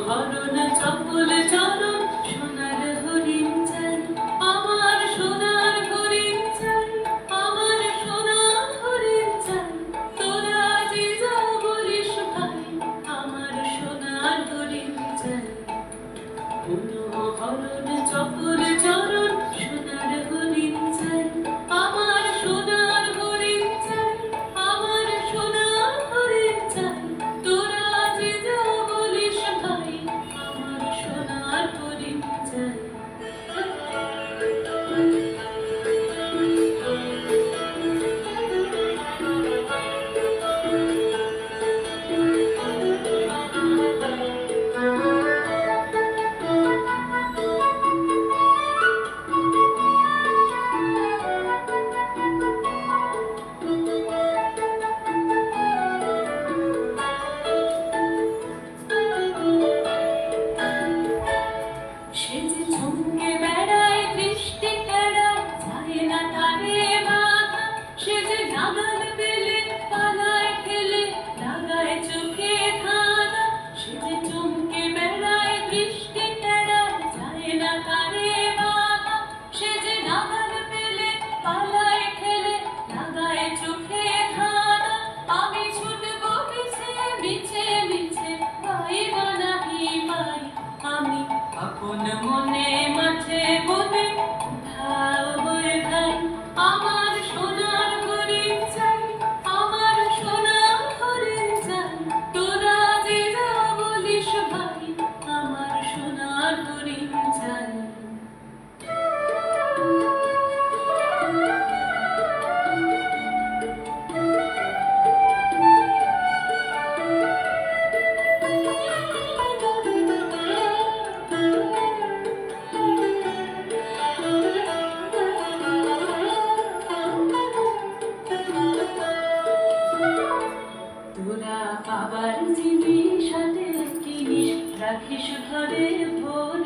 হরণ চপল চরণ সোনার হরিণ চাই আমার সোনার হরিণ চাই আমার সোনার হরিণ চাই তোরা যে যা বলিস ভাই আমার সোনার হরিণ চাই হরণ চপল চরণ সোনার হরিণ চাই আমার সোনার হরিণ চাই আমার সোনার হরিণ চাই তোরা যে যা বলিস ভাই আমার সোনার হরিণ চাই সে যে চমকে বেড়ায় দৃষ্টি কেড়ায় যায় না তারে বাধা সে যে নাগাল পেলে পালায় ফেলে লাগায় চোখে ধাঁধা সে যে চমকে বেড়ায় দৃষ্টি কেড়ায় যায় না তারে বাধা সে যে নাগাল পেলে পালায় ফেলে লাগায় চোখে ধাঁধা আমি ছুটবো পিছে মিছে মিছে পাইব নাহি পাই আমি আপন মনে মাঝে বনে কোথাও বয়ে ভাই আমার সোনার হরিণ চাই আমার সোনার হরিণ চাই তোরা যে যা বলিস ভাই আমার সোনার হরিণ চাই তোরা আবার জিনিস হাতে কিনিস রাখিস ঘরে ভোর